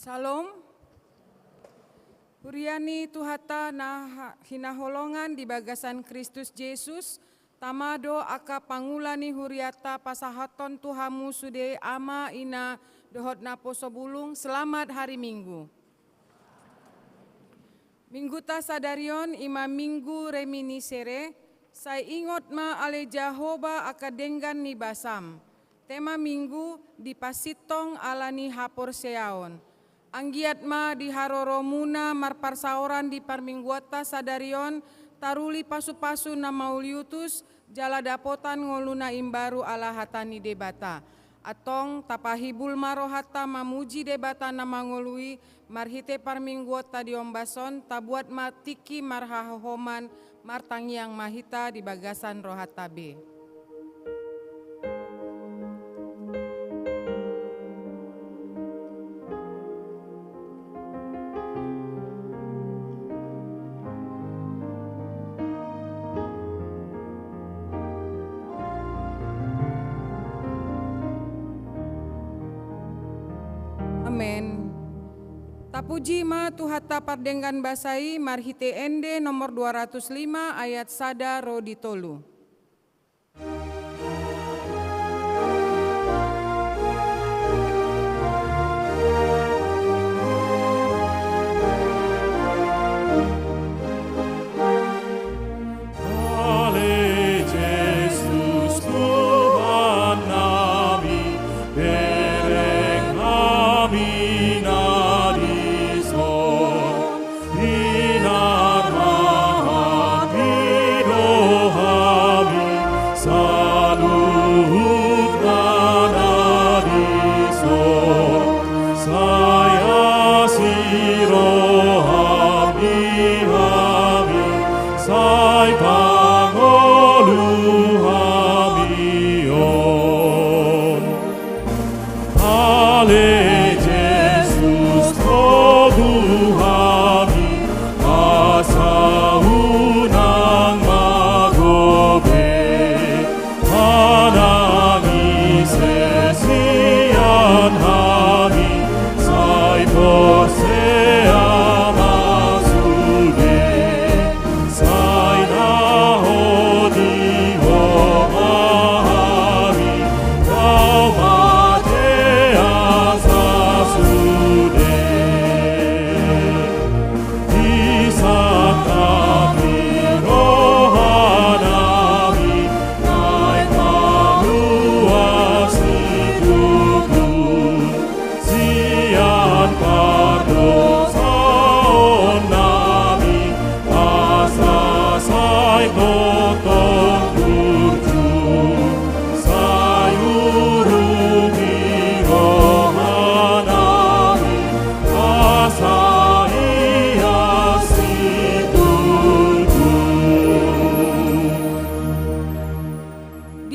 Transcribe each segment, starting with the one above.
Salam. Huriani tuhata na hinaholongan di bagasan Kristus Yesus, tamado aka pangulani huriata pasahaton Tuhamu sude ama ina dohot napo sobulung. Selamat hari Minggu. Minggu ta sadarion ima minggu reminiscere, saya ingot ma ale Jahoba aka denggan ni basam. Tema minggu di pasitong alani hapor seaon. Anggiat ma di haroromuna marparsaoran di parmingguata sadarion taruli pasu-pasu na mauliutus jala dapotan ngoluna imbaru ala hatani debata. Atong tapahibul marohata mamuji debata na mangolui marhite parmingguata diombason tabuat matiki marhahoman martangiang mahita di bagasan rohatabe. Amen. Tapuji ma tuhata pardenggan basai marhite ende nomor 205 ayat sada rodi tolu.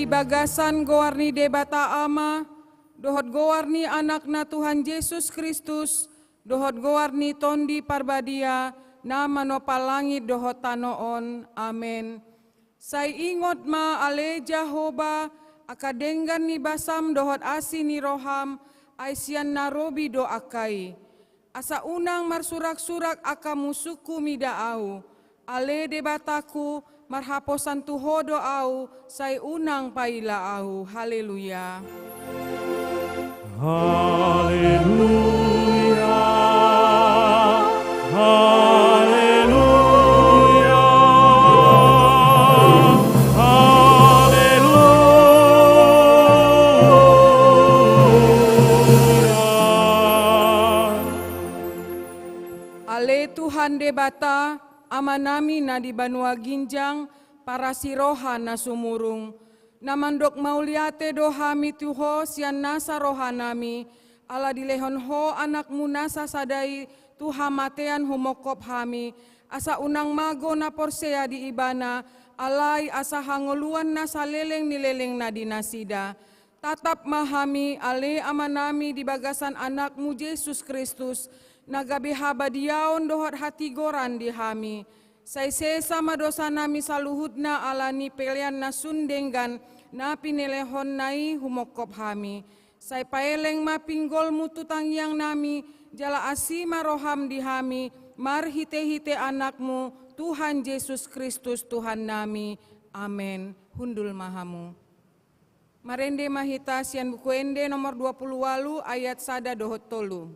Bagasan gowarni debata ama, dohot gowarni anakna Tuhan Yesus Kristus, dohot gowarni tondi parbadia, nama nopal langit dohot tanoon, amen. Sai ingot ma ale Jahoba, akadenggan ni basam dohot asi ni roham, aisian narobi do akai. Asa unang marsurak-surak aka musuku midaau, ale debataku, marhaposan tuhodo au, sai unang paila au. Haleluya. Haleluya. Haleluya. Haleluya. Ale Tuhan debata, amanami na di Banua Ginjang, para siroha na sumurung. Namandok mauliate dohami tuho sian nasa rohanami, ala dilehon ho anakmu nasa sadai tuha matean humokop hami, asa unang mago na porsea di ibana, alai asa hangoluan nasa leleng nileleng na dinasida. Tatap mahami ale amanami di bagasan anakmu Yesus Kristus, nagabi habadiaon dohot hati goran di hami. Sai sesa madosa nami saluhudna alani pelian na sundenggan na pinelehon nai humokop hami. Sai paeleng mapinggol mutu tangyang nami jala asima roham dihami, mar hite-hite anakmu, Tuhan Yesus Kristus Tuhan nami. Amin. Hundul mahamu. Marende mahita sian buku ende nomor 28 ayat 1 dohot tolu.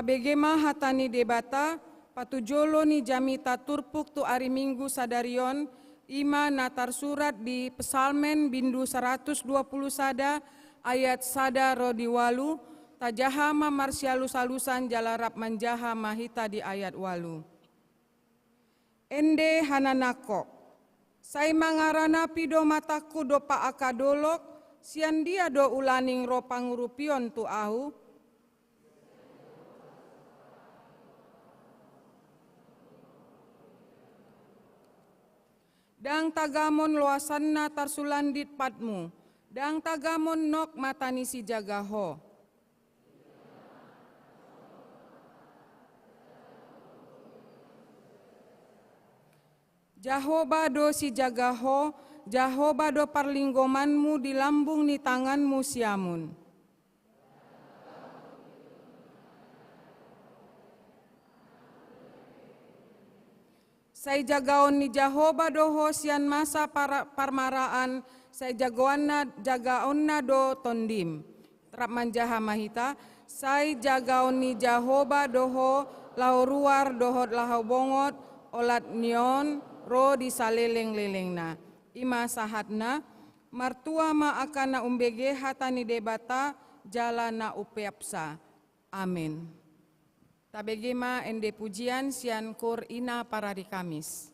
Tabegema hatani debata, patujolo ni jamita turpuk tu ari minggu sadarion, ima natar surat di Pesalmen bindu 120 sada, ayat sada rodi walu, tajahama marsialu salusan jalarap manjaha mahita di ayat walu. Ende hananako, sai mangarana pido mataku do pa akadolok, sian dia do ulaning ro pangurupion tu ahu, dang tagamon luasanna tarsulandit patmu, dang tagamon nok matani si jagaho. Jahoba do si jagaho, jahoba do parlinggomanmu di lambung ni tanganmu siamun. Sai jagaon ni Jahoba doho sian masa parmaraan, sai jagaonna do tondim. Trap manjaha mahita, sai jagaon ni Jahoba doho lauruar dohot lahau bongot, olat nion ro di saleleng-lelengna. Ima sahatna, martua ma akana umbege hatani debata, jalana upeapsa. Amin. Tabegema ende pujian sian kur ina parari Kamis.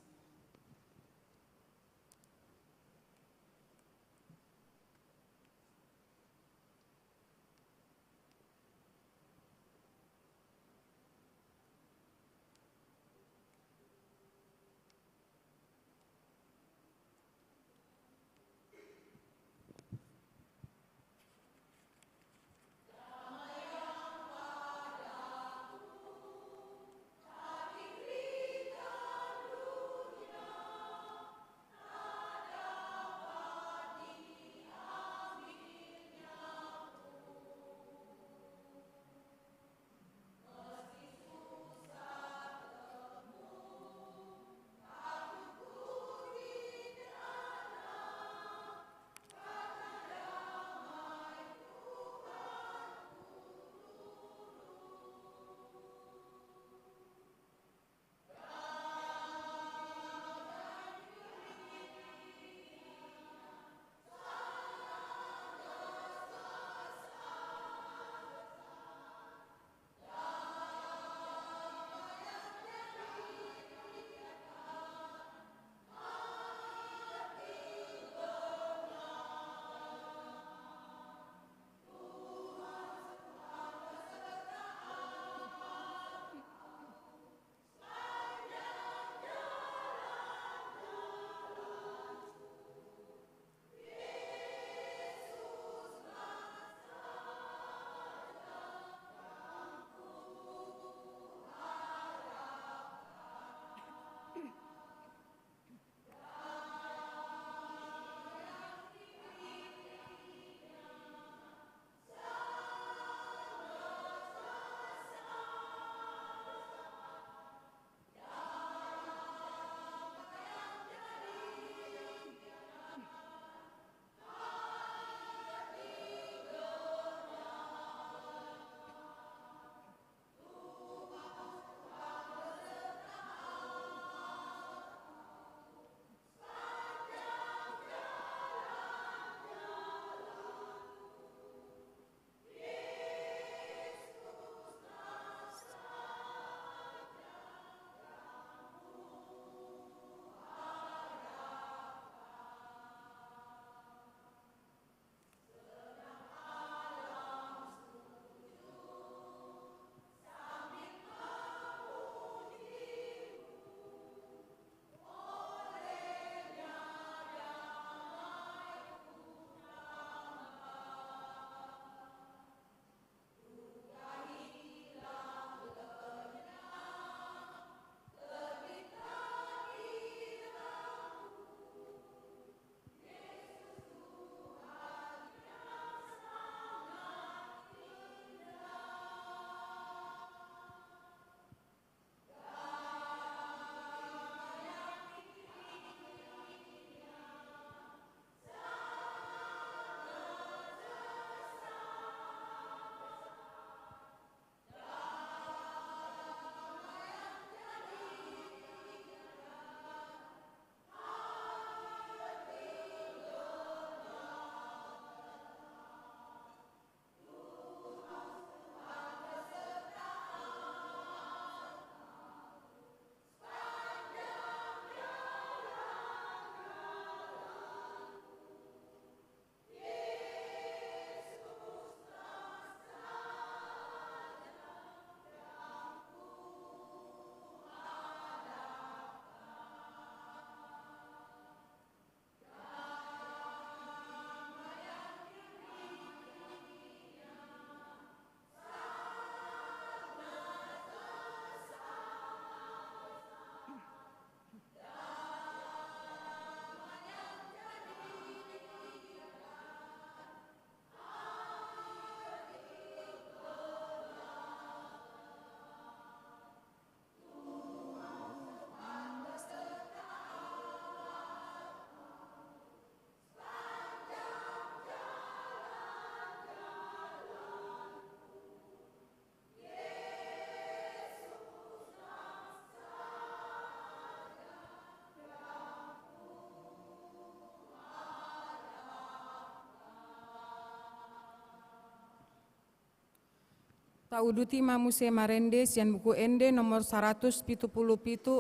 Tauduti mamuse marende sian buku ende nomor 177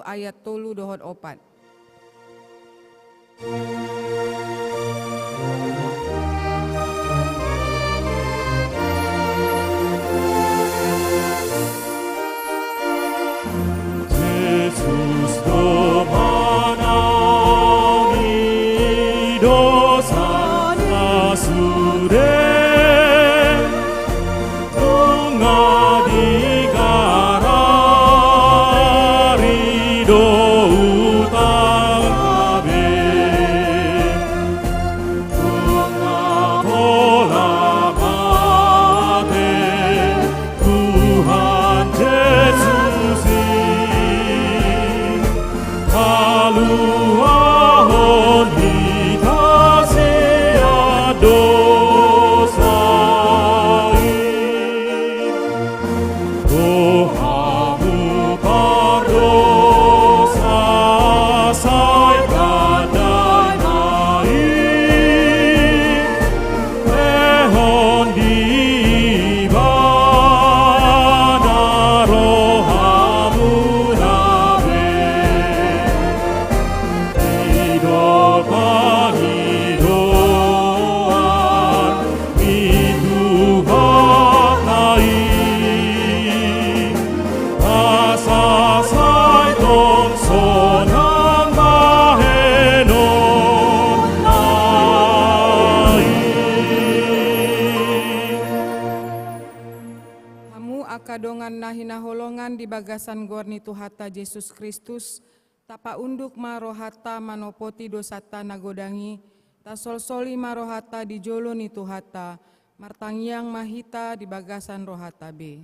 ayat 3 dohot 4. Yesus domanani dosa nasure tunga digarari do utamabe tunga bola mate Tuhan Yesus Haluahon hitasia dosai Dohamu pardosa sai kadai mai Ehon dibana rohamu nabe Hidup pahidoan Tuhan nai Asa sai tong sonang bahenon nai Hamu akadongan nahina holongan di bagasan gorni Tuhata Yesus Kristus, tapa unduk marohata manopoti dosata nagodangi, tasolsoli marohata di jolo ni Tuhata, martangyang mahita di bagasan rohata be.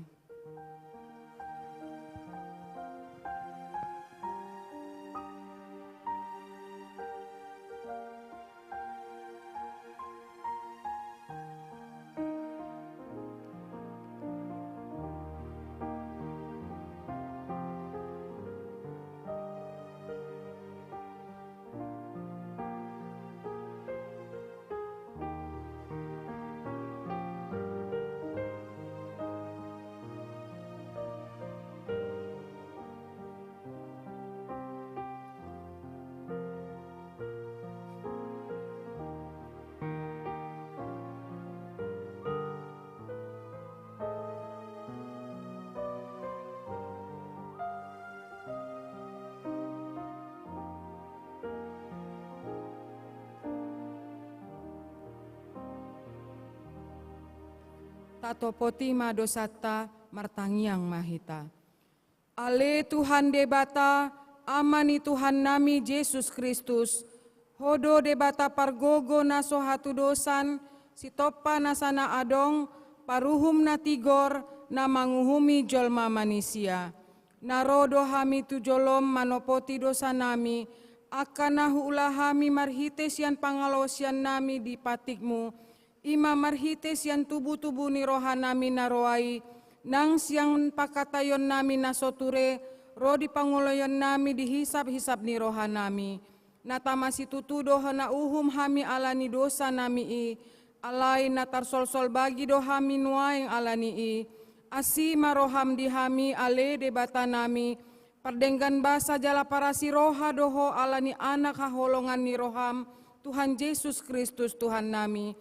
Tatopoti madosata martangyang mahita. Ale Tuhan debata, amani Tuhan nami Yesus Kristus, hodo debata pargogo naso hatu dosan, sitopa nasana adong, paruhum na tigor, na manguhumi jolma manisia. Narodo hami tu jolom manopoti dosa nami, akanahu ulahami marhites yan pangalosian nami di patikmu, ima marhites yan tubuh-tubuh ni rohanami naroai, nang siang pakatayon nami nasoture, ro di panguloyon nami dihisap-hisap ni rohanami. Natamasi tutudo na uhum hami alani dosa nami i, alai natarsol-sol bagi dohami nuaing alani i, asi maroham dihami ale debata nami, pardenggan basa jala parasi roha doho alani anak haholongan ni roham, Tuhan Yesus Kristus Tuhan nami.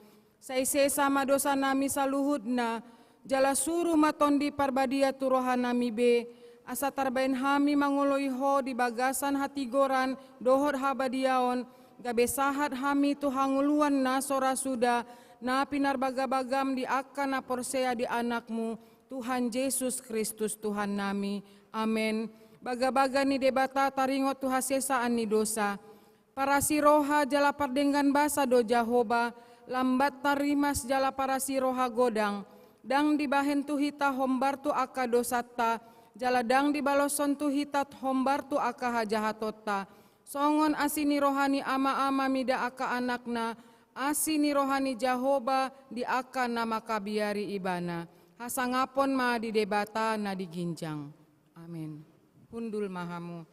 Saise sama dosa nami saluhudna, jala suruh matondi parbadia tu roha nami be, asa tarbain hami mangoloi ho di bagasan hati goran, dohor habadiaon, gabe sahat hami tu hanguluan na sora suda, na pinar bagam di akan na porsea di anakmu, Tuhan Yesus Kristus Tuhan nami. Amen. Baga-baga ni debata taringot tu hasesaan ni dosa. Para si roha jala pardenggan basa do Jahoba, lambat tarimas jala para si roha godang, dang dibahen tu hita hombar tu aka dosata, jala dang dibaloson tu hitat hombar tu aka hajahatota, songon asini rohani ama-ama mida aka anakna, asini rohani Jahoba di aka nama kabiari ibana, hasangapon ma di debata na diginjang. Amin. Hundul mahamu.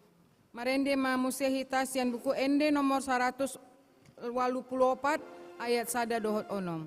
Marende mamu sehitas yang buku ende nomor 184 ayat sada dohot onom.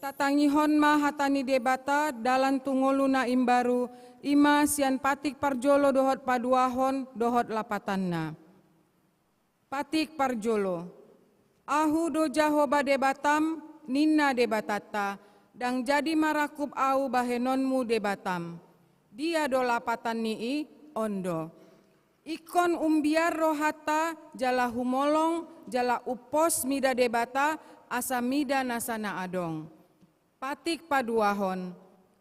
Tatangihon ma hatani debata dalan tungoluna imbaru ima sian patik parjolo dohot paduahon dohot lapatanna. Patik parjolo. Ahu do Jahoba debatam ninna debatata dang jadi marakup au bahenonmu debatam. Dia do lapatan nii ondo. Ikon umbiar rohata jala humolong jala upos mida debata asa mida nasana adong. Patik paduahon,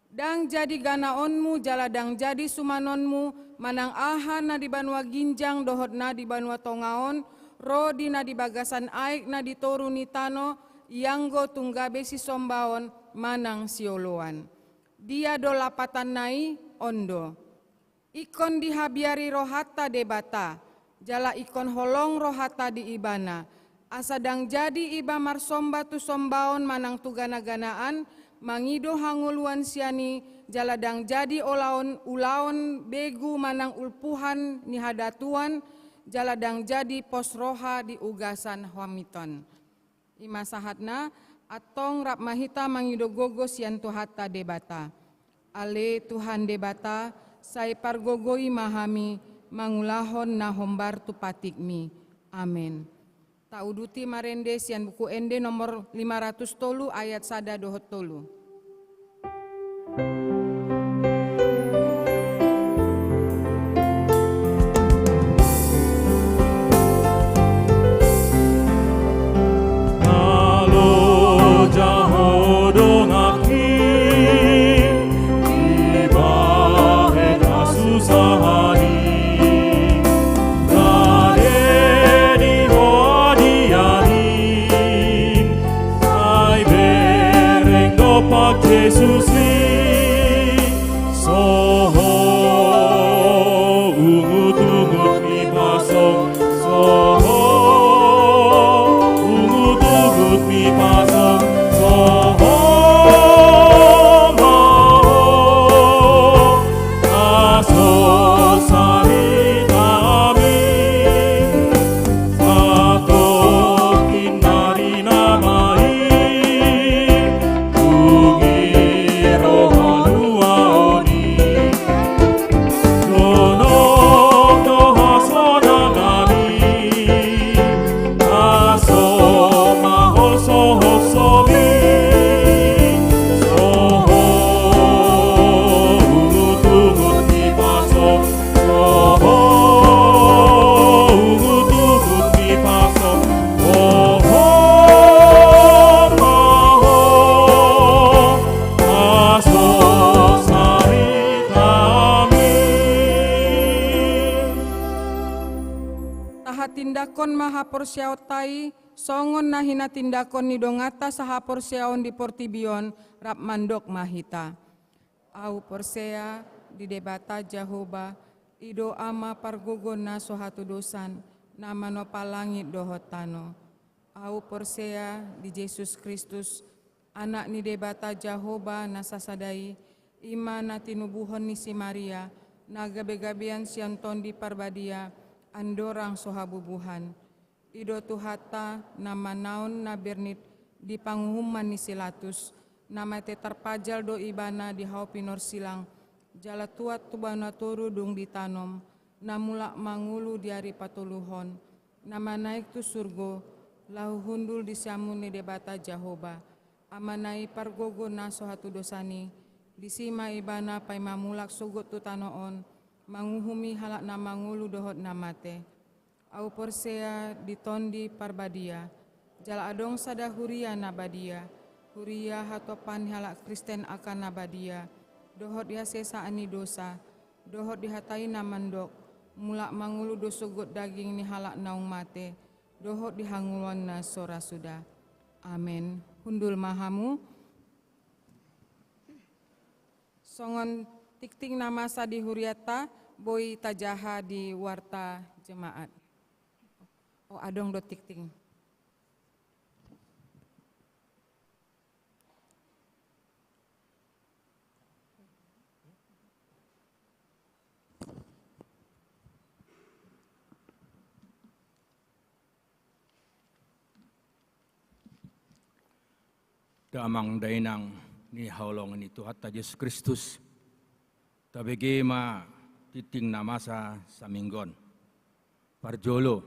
dang jadi ganaonmu jala dang jadi sumanonmu manang aha na di Banua Ginjang dohot na di Banua Tongaon, ro di na di bagasan aik na di toru ni tano, yanggo tunggabe si sombaon manang sioloan. Dia do lapatan nai ondo. Ikon dihabiari rohata debata, jala ikon holong rohata di ibana. Asadang jadi iba marsomba tu sombaon manang tu gana-ganaan, mangido hanguluan siani jaladang jadi ulaon begu manang ulpuhan ni hadatuan, jaladang jadi pos roha di ugasan hamiton. Ima sahatna atong rap mahita mangido gogo sian tuhata debata. Ale Tuhan debata, sai pargogoi mahami mangulahon na hombar tu patikmi. Amin. Tauduti marende sian buku ende nomor 500 ayat 1 dohot 3. Jesus soho ungut-ungut mi pasong soho ungut-ungut mi pasong soho mau aso sari kami satu kinari namai tindakon mahapor siautai songon nahina tindakon ni dongata sahapor siaon di portibion rap mandok mahita. Au porsea di debata Jahoba ido ama pargogon na sohatu dosan nama no palangit dohot tano. Au porsea di Yesus Kristus anak ni debata Jahoba nasasadai ima na tinubuhon ni si Maria nagabe-gabean sianton di parbadia andorang sohabubuhan. Ido tuhata nama naon na bernit di pangumuman ni silatus. Nama te terpajal do ibana di hau pinor silang. Jala tuat tubana toru dung ditanom. Namula mangulu diari patuluhon. Nama naik tu surgo. Lahu hundul di siamun ni debata Jahoba. Amanai pargogo na sohatu dosani. Disima ibana pai mamulak sugot tu tanoon. Manguhumi halak na mangulu dohot namate. Au porsea ditondi parbadia. Jala adong sada huria nabadia. Huria hatopan halak Kristen akan nabadia. Dohot diasesa ani dosa. Dohot dihatai namandok. Mulak mangulu dosugut daging ni halak naung mate. Dohot dihangulon na sora sudah. Amin. Hundul mahamu. Songon tikting nama sadi huriata boy tajaha di warta jemaat. Oh adong do tikting. damang dainang ni haulong ni Tuhan Yesus Kristus tabege ma titing namasa saminggon parjolo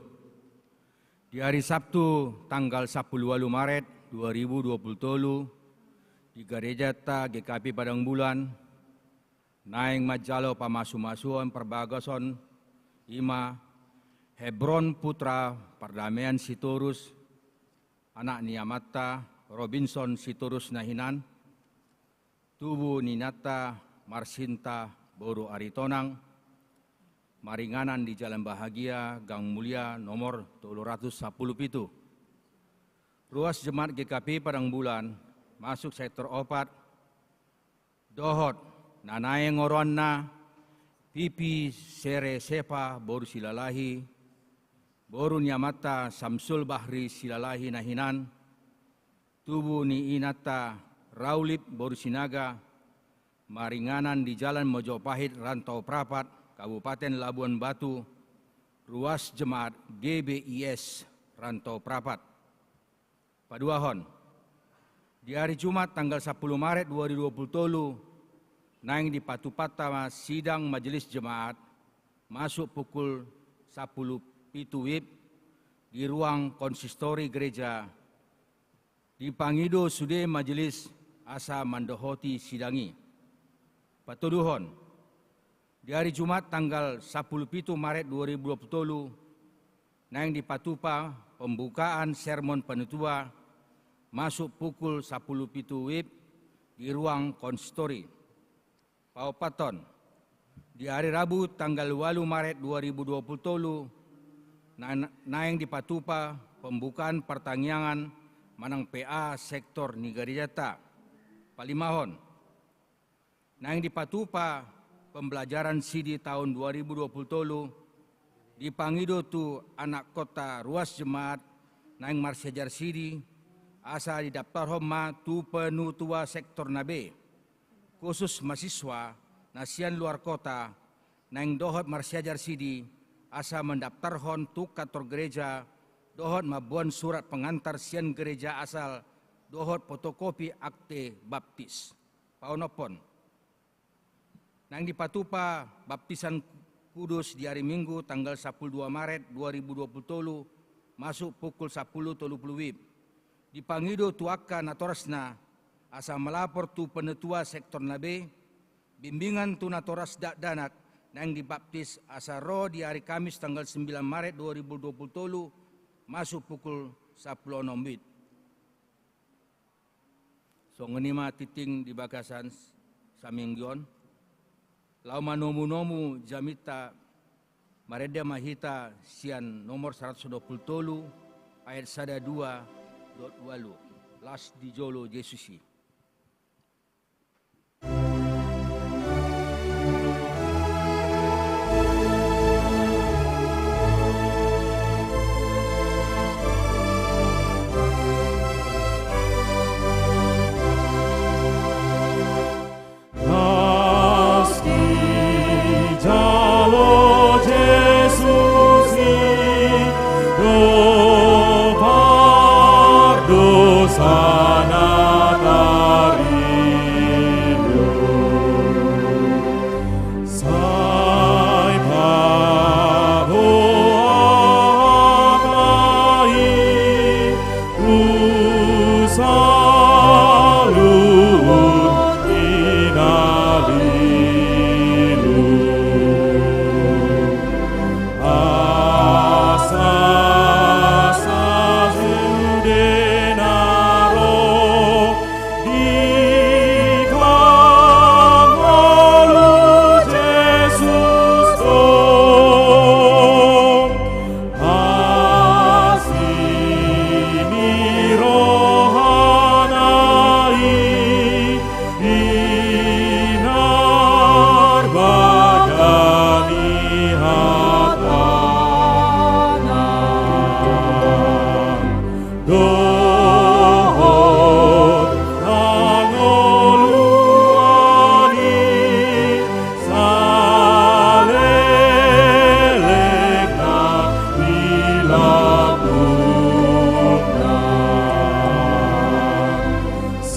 di hari Sabtu tanggal 10 Maret 2023 di gereja ta GKP Padang Bulan naing majalo pamasu-masuan perbagason ima Hebron putra perdamaian Sitorus anak Niamata Robinson Sitorus Nahinan tubuh Ninata Marsinta Boru Aritonang maringanan di Jalan Bahagia Gang Mulia nomor 217 ruas jemaat GKP Padang Bulan masuk sektor opat dohot nanae ngoronna pipi sere sepa boru silalahi boru Niamata Samsul Bahri silalahi nahinan tubuh ni inata Raulip boru sinaga maringanan di Jalan Mojopahit Rantau Prapat Kabupaten Labuan Batu ruas jemaat GBIS Rantau Prapat Paduahon di hari Jumat tanggal 10 Maret 2020 naing di Patupata sidang majelis jemaat masuk pukul 10 pitu wib di ruang konsistori gereja di Pangido Sude majelis asa mandohoti sidangi. Patuduhon di hari Jumat tanggal 10 pitu Maret 2020 naing di Patupa pembukaan sermon penutua masuk pukul 10 pitu wib di ruang konsistori. Paupaton di hari Rabu tanggal 8 Maret 2020 naing di Patupa pembukaan pertanyaan manang PA sektor Nigarijata Palimahon naing di Patupa pembelajaran CD tahun 2020 di Pangido tu anak kota ruas jemaat naing marsejar CD asa di daftar homa tu penutua sektor nabe khusus mahasiswa nasian luar kota naing dohot marsejar CD asa mendaftar hon tu kantor gereja dohot mabuan surat pengantar sian gereja asal dohot fotokopi akte baptis paunopon nang di Patupa baptisan kudus di hari Minggu tanggal 12 Maret 2020 masuk pukul 10.30 wib di Pangido tuaka natorasna asa melapor tu penetua sektor nabe bimbingan tu natoras danak nang dibaptis asa roh di hari Kamis tanggal 9 Maret 2020 masuk pukul 10.00 wib. So ngenima titing di bagasan saminggion. Lau manomu-nomu jamita mareda mahita sian nomor 120 ayat 102.8 las di jolo Jesusi. Sana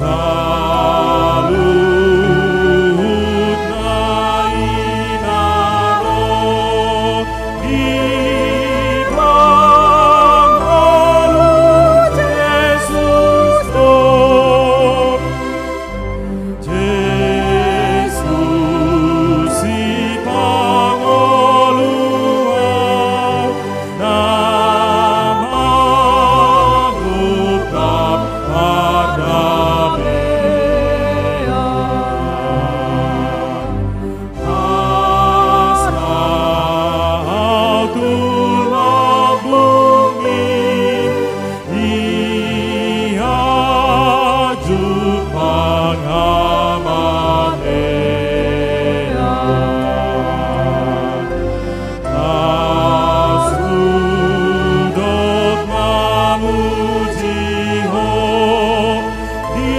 Salut na inaro di Pangolu Jesus do. Jesus si Pangolu namanukap pardamaian. Asal tulah bumi iajut pangamalean. Asudot mamuji ho di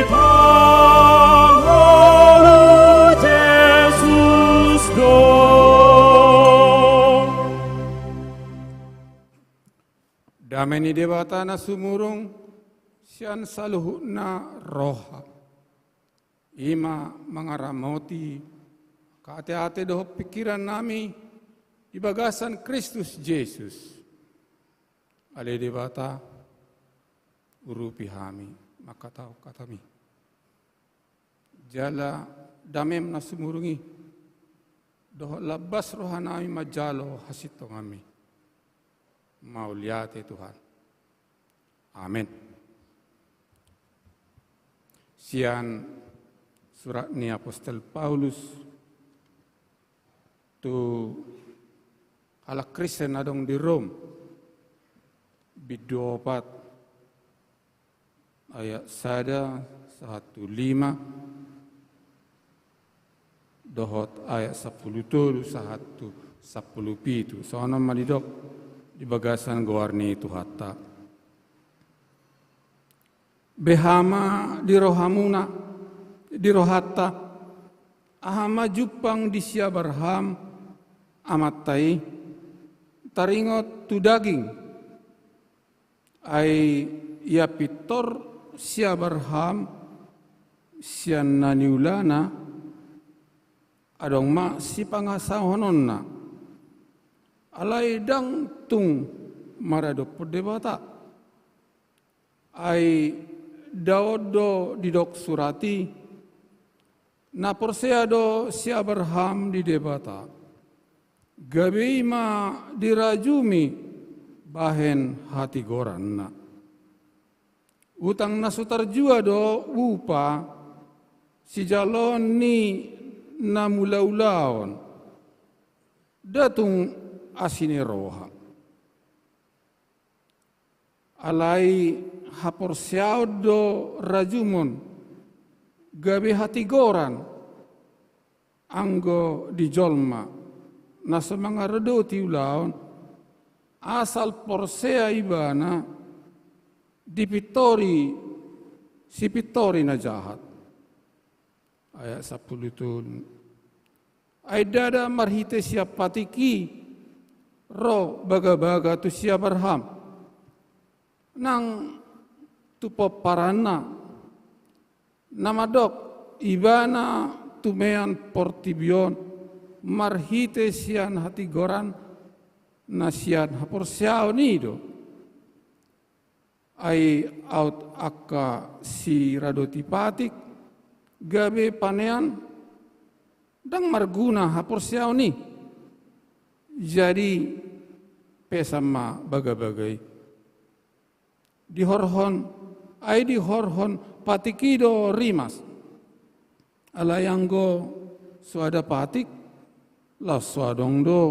Pangolu Jesus do. Damai debata na sumurung sian saluhuna roha. Ima mangaramoti kaate-ate doh pikiran nami di bagasan Kristus Yesus. Ale debata urupi hami makatau katami. Jala damem na sumurungi doh labas roha nami majalo hasito kami. Mauliate Tuhan. Amin. Sian surat ni Apostol Paulus tu ala Kristen adong di Rom bidopat ayat 1:5 dohot ayat 10 1:10 sono malidok di bagasan goarni itu hatta behama di rohamuna di rohatta ahama jupang di siabarham amatai taringot tu daging ai ia pitor siabarham sian naniulana adong ma si pangasahononna alai dang tung marado perdebata ai daodo didok surati na porseado si Abraham di debata gabeima dirajumi bahen hati goranna utang nasutar jua do upa si jalon ni namulaulaon datung asine roha alai hapor siaudo rajumon gabe hati goran anggo di jolma na semanga redo tiulaon asal porsea ibana di pitori si pitori na jahat ayat 10 itu ai dada marhite siap patiki ro baga-baga tu siap Abraham nang tupo parana namadok ibana tumean portibion marhite sian hati goran na sian hapor siao nido ai out akka si radoti patik gabe panean dang marguna hapor siao ni jadi pesama baga-bagai dihorhon ai dihorhon patikido rimas alayanggo suada patik la suadong do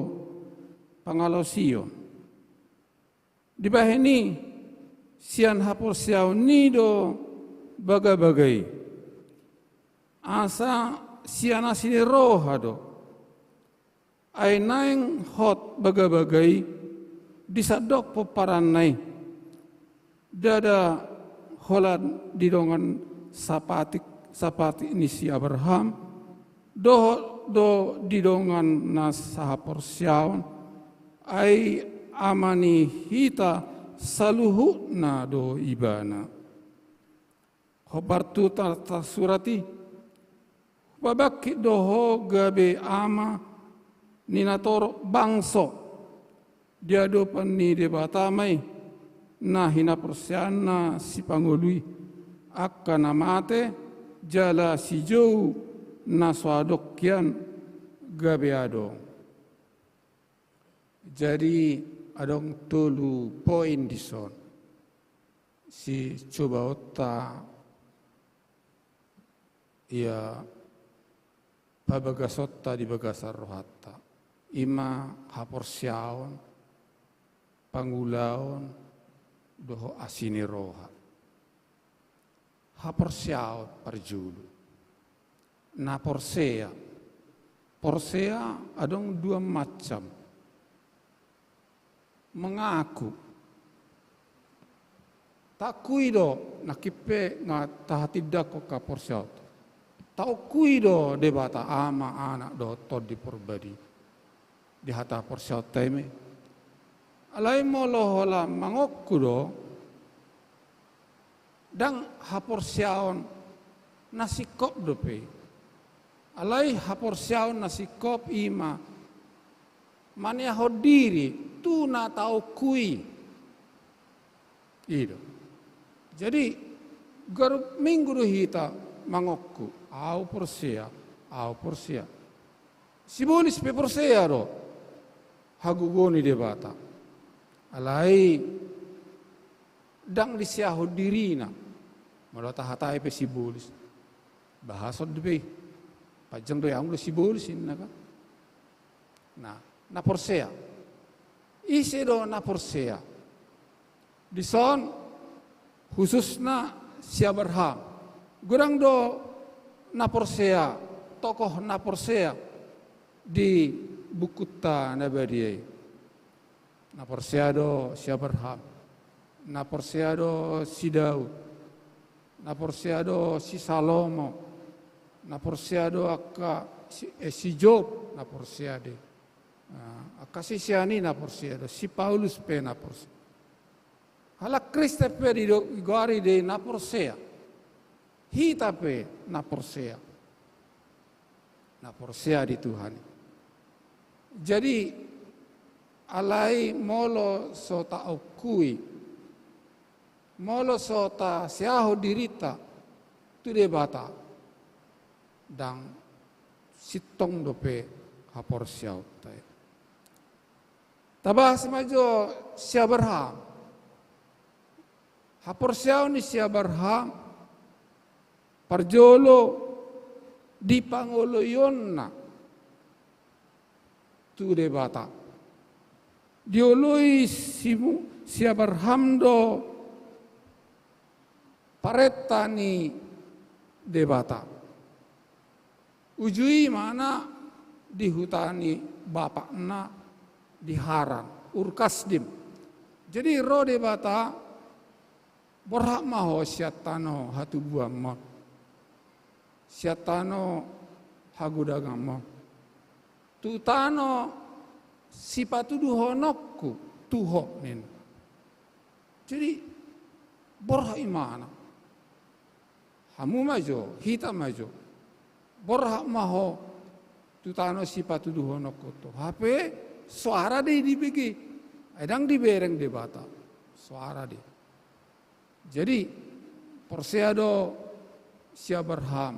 pangalosio dibaheni sian hapor siao nido baga-bagai asa siana sini rohado ai naing hot baga-bagai disadok peparanai dada holan didongan sapati ini si Abraham do didongan na sahapor siaon ai amani hita saluhu na do ibana hobar tu tata surati babaki doho gabe ama ninatoro bangso dia dopan ni debatamai na hina persiana si pangului akan amate jala si jauh na swadokyan gabe adong. Jadi adong tulu poin di son si coba otak ya pabagasotta di bagasar rohatta ima haporsiaon pangulaon doho asini roha haporsiaon parjulu na porsea adong dua macam mengaku takui do nakipe nga tahatidak ko ka porsiaon tau kui do debata ama anak do tod di porbadi di hata porsiaw teme alai molo hola mangokku do dang haporsiaon nasikop do pe alai haporsiaon nasikop ima mania hodiri tu na tau kui ido jadi garup minggu do hita mangokku au porsea sibolis pe porsea do hagugoni debata alai dang disiaho dirina malota hatai pe sibolis bahasod de pajang do yang sibolis inna ka na porsea ise do na porsea dison khususna siabarham gurang do na porsea tokoh na porsea di Bukutta Nabadiai na porsea do siabarham na porsea do si Daud na porsea do si Salomo na porsea do akka si Job na porsea de akka si Siani na porsea do si Paulus pe na porsea hala Kriste pe di gori de na porsea hita pe na porsea di Tuhan. Jadi alai molo sota aukui molo sota siaho dirita tu debata dang sitong dope haporsiau tai tabah semajo siabarham haporsiau ni siabarham parjolo di pangoloyonna tu debata dioloi siabarham do paretani debata ujui mana dihutani bapakna diharan urkasdim jadi ro debata borhak maho siatano hatu buam mo siatano hagudagang mo tutano sipatu duhonokku tuho nin jadi borhak imana hamu majo hita majo borhak maho tutano sipatu duhonokku to hape suara deh dibegi edang dibereng debata suara deh jadi porseado siabarham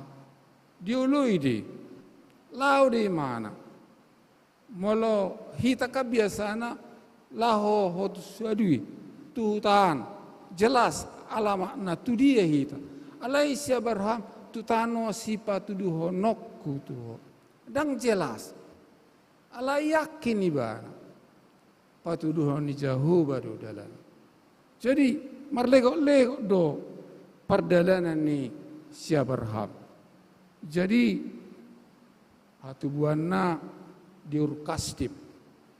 diului di lau di mana molo hita kabiasana laho hotus adui tutan jelas alamak na tu dia hita alai siabarham tutano sipatu duhonokku tuh dang jelas alai yakin ibana patuduhon ni jauh baru dalam jadi marlegok-legok do perdalanan ni siabarham jadi hatu buana diurkastip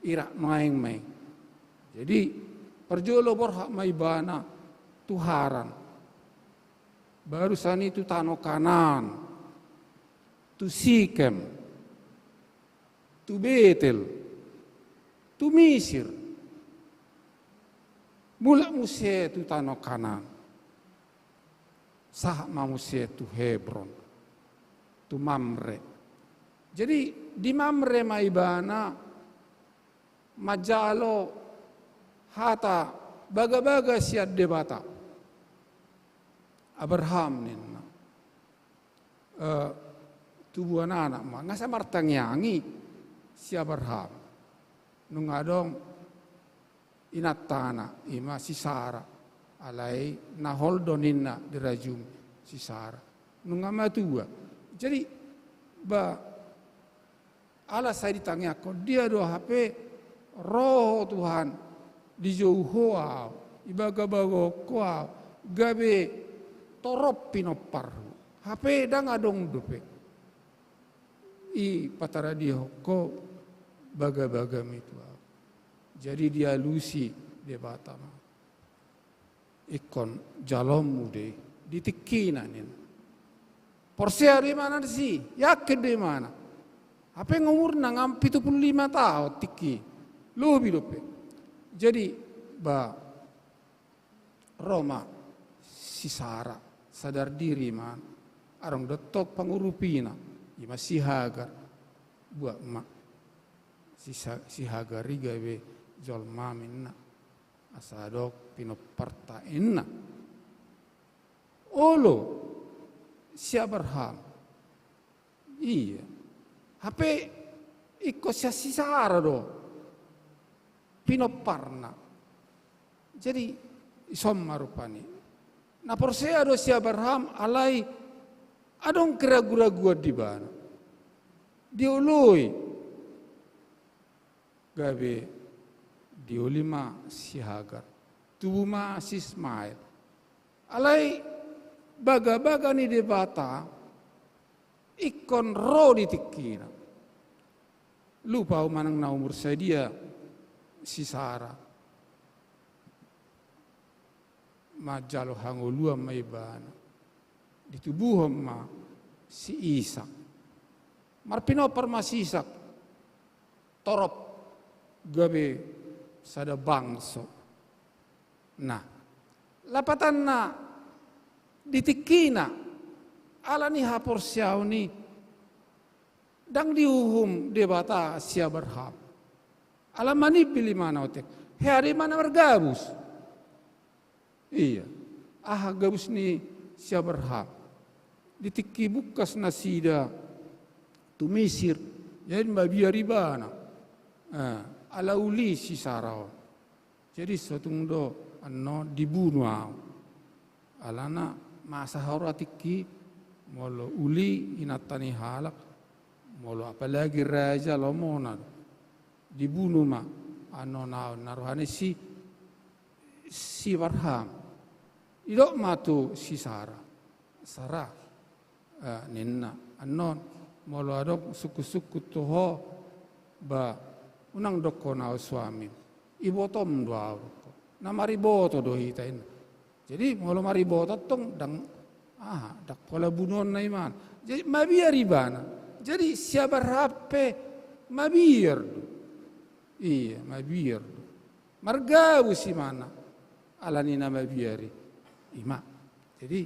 irak maeng-maeng jadi perjolo borhak maibana tuharan barusan itu tano kanan tu Sikem tu Betel tu Misir mulak musia tu tano kanan sah manusia tu Hebron, tu Mamre. Jadi di Mamre maibana majalo hata baga-baga siad debata Abraham ninna tubuh anak ma ngasa martangyangi si Abraham nungadong inatana ima si Sara alai naholdo ninna dirajum si Sara nungama tua. Jadi ala saya ditanya kok dia doa HP roh Tuhan dijauh ibaga-bago koa gabe torop pinoparhu HP dang adong dope i patara dia ko baga-baga itu. Jadi dia lusi dia batama ikon jalom mude ditikinanin porsia di mana sih yakin di mana apa yang umur nang 75 tahun tiki lebih dope. Jadi Roma si Sara sadar diri man arong detok pangurupina ima si Hagar buat mak si Hagar gawe jol maminna asadok pinoparta inna olo si Abraham iya HP ikut si Sara do pinoparna. Jadi isomma rupani na porsea do si Abraham alai adong keragu-ragu di bana diului gabe diulima si Hagar tubuma si Ismail alai baga-baga ni debata ikon ro ditikina lupa manang na umur saya dia si Sara majalo hangolua maibana ditubuh ma si Ishak marpino parma si Ishak torop gabe sada bangso nah lapatan na ditikina ala ni hapor siaw ni dang diuhum debata si Abraham ala manipili mana otek hari mana bergabus iya gabus ni si Abraham ditiki bukas nasida tu Mesir jadi mabia ribana ala uli si Sarah jadi suatu do anno dibunuh alana masa horatiki molo uli inatani halak molo apalagi raja lomona dibunuh ma ano naruhane si Abraham idok matu si Sarah ninna anon molo adok suku-suku toho ba unang doko na suami ibotom doa na mariboto do hitain jadi molo mariboto tong dang dak kola bunon na iman jadi mabiar ibana jadi siapa rape mabiar iya mabiar margawu si mana alani na mabiari ima jadi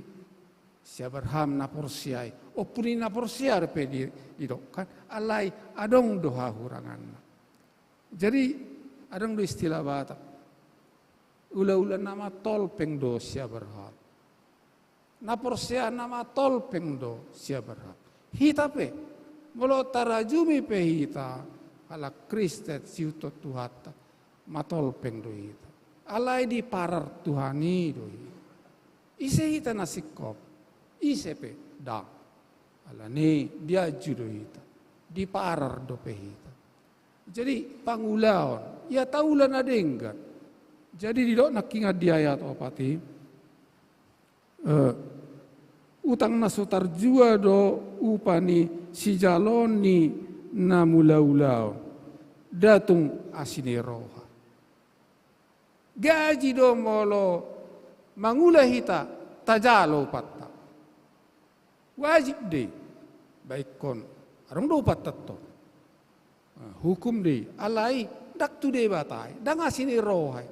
si Abraham na porsiai opuni na porsiar pe di dokkan alai adong doha hurangan jadi adong do istilah Batak ula-ula nama tolpeng do si Abraham na porsia nama tolpeng do si Abraham hita pe molo tarajumi pe hita ala Kristet siuto tuhata matolpeng do hita alai di parar Tuhani do hita ise hita nasikop ise pe da ala ni dia judo hita di parar do pe hita jadi pangulaon ya taulan adenggan jadi di dok nakingat di ayat opati utang nasutar jua do upani si jaloni na mula-ulau datung asini roha gaji do molo mangula hita tajalo patta wajib deh baik kon arong do patta to hukum deh alai dak tu deh batai dang asini roha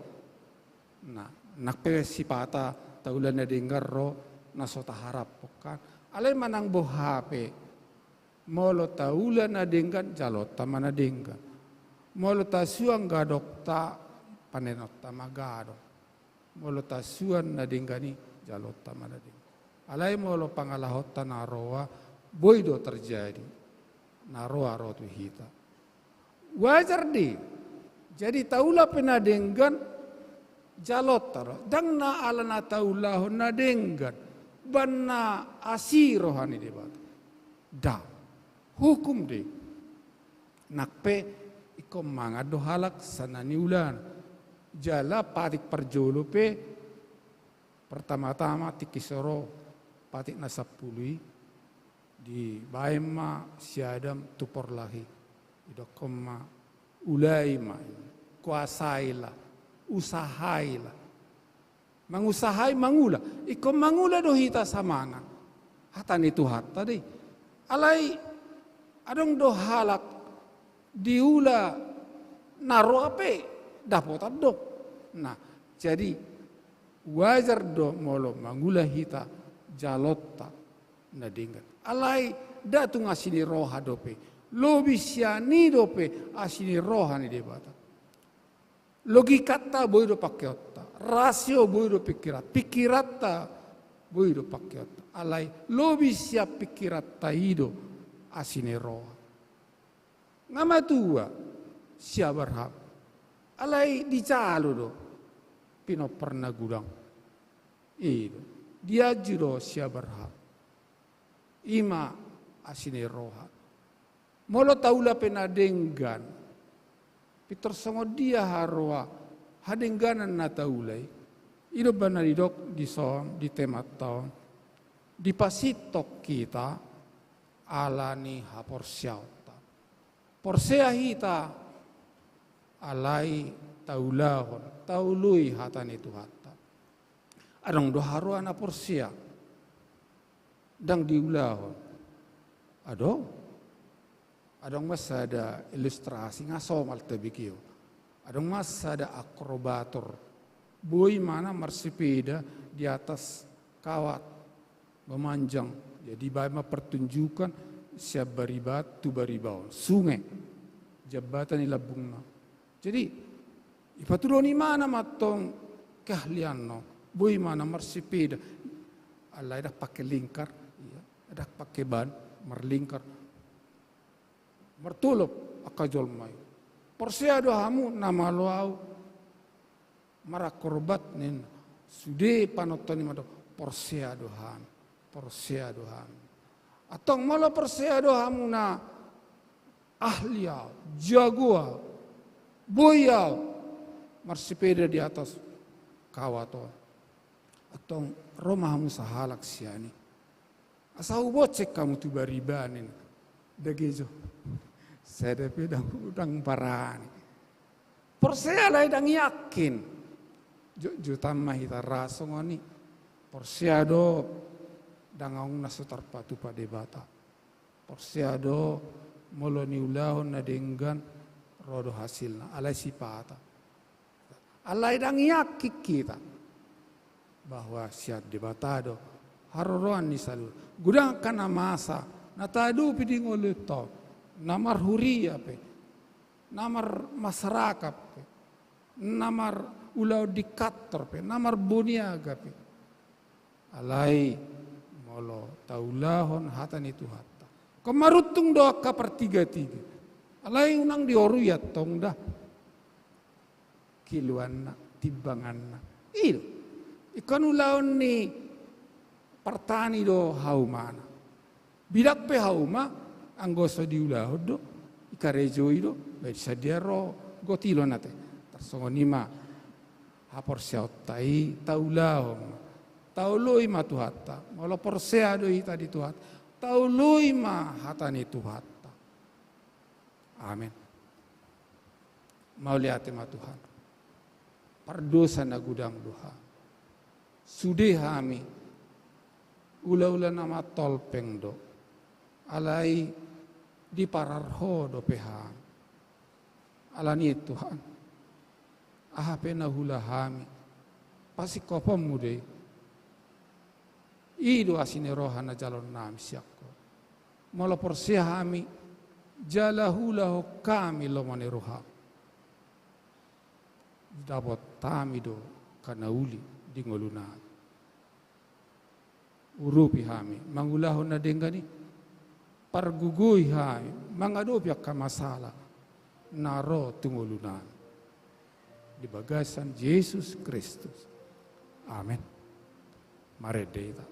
nah nakpe si pata taulan na dengar ro nasota harap pokan. Alai manang bo HP. Molo taula na denggan jalota mana denggan. Molo tasuang gadok ta panenot ta magado. Molo tasuan na denggani jalota mana denggan. Alai molo pangalahot ta naroa boido terjadi. Naroa rotu hita. Wajar di. Jadi taula pena denggan jalota. Dang na ala na taula na denggan. Banna asirohani debat. Da. Hukum de. Nakpe ikom mangado halak sanani ulan. Jala patik perjolo pe. Pertama-tama tikisoro patik nasapului. Di baima siadam tupor lahi. Idokoma ulaima. Kuasailah. Usahailah. Mangusahai mangula. Ikom mangula do hita samana. Hatan itu hatta deh. Alai adong do halak diula naro ape dapot adok. Nah, jadi wajar do molo mangula hita jalotta na dengat. Alai datu ngasini roha dope. Lobi siani dope asini roha ni debata. Logikata boy do pakai otak. Rasio boy do pikirat. Pikirata boy do pakai otak. Alai lobi siap pikirata hido asini roha. Ngama tua siap berhak. Alai dicalo do. Pino pernah gudang. Itu. Dia jiro siap berhak. Ima asini roha. Molo taula pena denggan. Pitor songo dia harwa hadengganan na taulai. Ido bana didok di som di temat tahun. Di pasitok kita alani haporsiauta. Porsea hita alai taulahon. Taului hatan itu hata. Adong do harwa na porsea. Dang diulahon. Adong mas ada ilustrasi ngasomal tabikio. Adong mas ada akrobator. Boy mana marsipeda di atas kawat memanjang. Jadi bagaimana pertunjukan siap baribat tu baribau. Sungai jabatan ilabungna. Jadi ipaturoni mana matong keahlian no. Boy mana marsipeda. Allah dah pakai lingkar, dah pakai ban merlingkar. Mertulop akajol mai. Porsea do hamu nama loau marakorbat nin sude panotoni mado Porsea do ham. Porsea do ham. Atong malah Porsea do hamu na ahliau, jagoa, boyau marsipeda di atas kawato. Atong Roma hamu sahalak siani. Asau bocek kamu tu baribanin. Dagejo. Saya pedang udang parani. Porsea lai dang yakin. Juta mahita rasongoni. Porsea do dangaung nasutar patu pada bata. Porsea do moloni ulahon na denggan rodo hasilna alai sipata. Alai dang yakin kita bahwa siat debatado haroroan ni salur. Gudang kana masa natadu piding oleto. Namar huria pe, namar masyarakat pe, namar ulau dikator pe, namar buniaga pe. Alai molo taulahon hatan itu hata. Kemarutung doa kapertiga-tiga. Alai unang dioruyat tong dah. Kiluan na, timbangan na. Itu. Ikan ulaon ni partani do haumana. Bidak pe hauma. Anggoso di ulah do ikarejo ido baik sadiaro gotilo nate tarsongonima hapor siautai taulahom taului ma tuhatta molo porsea do ita di tuhat taului ma hatani tuhatta. Amin. Mau lihat ma Tuhan perdosa na gudang duha sudih hami ula-ula nama tolpeng do alai di pararho do pehan alani Tuhan aha pena hula hami pasi kopam mude ido asine rohana jalon nami siakko. Molo porsia hami jalahulahu kami lomane roha. Dapat tamido kana uli di ngoluna. Urupi hami mangulahon na dengani pargugui hami mangadopi akka masalah naro tungolunan di bagasan Yesus Kristus. Amin. Mari kita.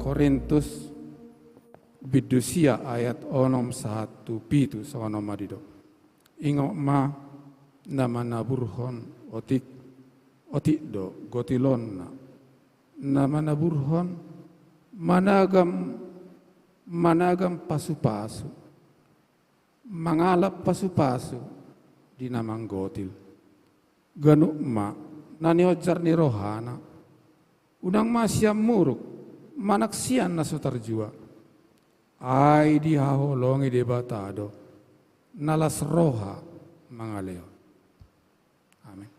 Korintus bidusia ayat onom 1 pitu sono madido. Ingo ma nama naburhon otik do gotilonna nama naburhon managam pasu-pasu mangalap pasu-pasu di namang gotil. Ganu ma nani ojar ni rohana udang masyam muruk manaksian na sutarjua ay di haholongi de batado nalas roha mangaleo. Amin.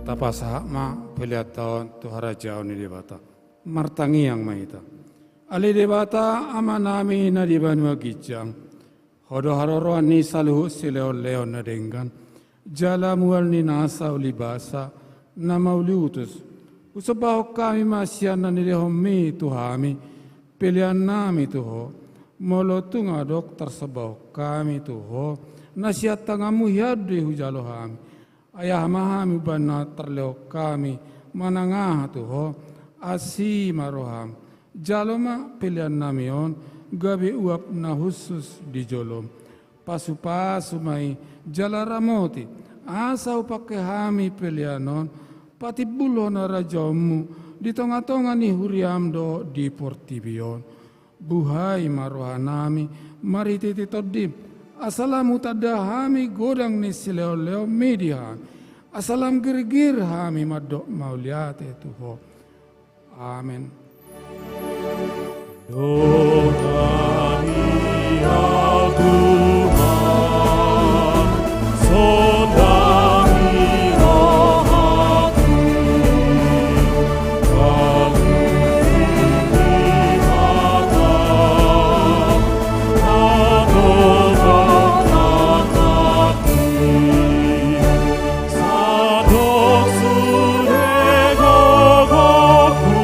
tapasa ma peliataon tu harajao ni debata martangi yang maita ali debata ama nami na di Banua Gijang hodo haroro ni saluhu sileo leo na dengan jala mual ni nasa ulibasa na mauliutus usabaho kami masiana ni lehomi tuhami pilihan nami tuho molo tunga dokter sabaho kami tuho nasihat tangamu hiadu hujalo hami ayah mahami bana terleo kami manangah tuho asi maroham jaloma pilihan namion gabi uap na khusus di jolom pasu-pasu mai jalaramoti asa upake hami pilihanon pati bulo na rajamu di tonga-tonga ni huriam do di portibion buhai marohanami marititi todim asalamu tadahami godang ni sileo-leo medihan asalam girgir hami madok mauliate tuho amin. Dohani ya Tuhan, sondangi rohaku, kami dihata, adonan kaki, sadok sure gogoku,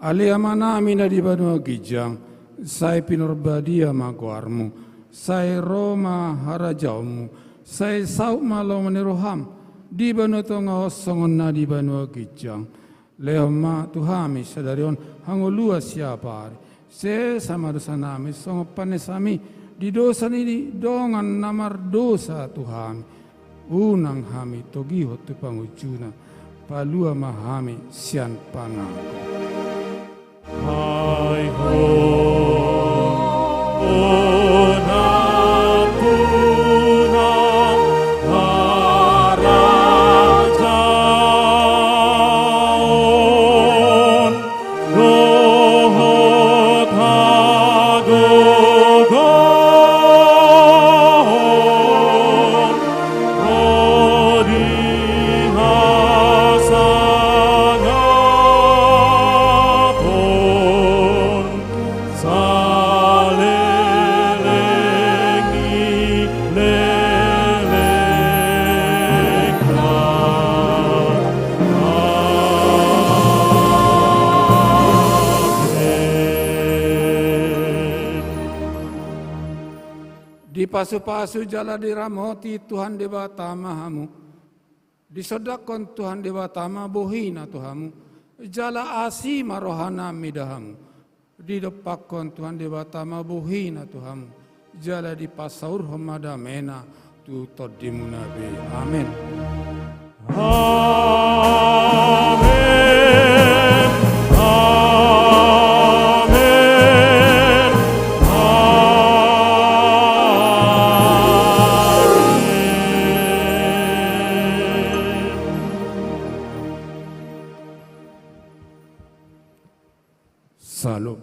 Ali amanami na di Banua Gijang, sai pinurbadia maguarmu, sai Roma harajaumu, sai sau malo meniroham, di Banua Tonga hosongon na di Banua Gijang, lehoma tuhami sadarion hangolua siapari, se sama dosa nami songo panesami, di dosa ini dongan namar dosa tuhami, unang hami togiho tu pangujuna, palua mahami sian pangangko. Hai ho, Onapuna harajaon, rohot hagogon, rodi hasanaton, salelengi lelekna. Amen. Di pasu-pasu jala diramoti Tuhan Dewata Mahamu, disodakon Tuhan Dewata Mabohina Tuhamu, jala asi marohana midahamu, didepakon Tuhan Dewata Mabohina Tuhamu, jala di pasaur homada mena tu todimu nabi. Amin. Amen. Amen. Salam.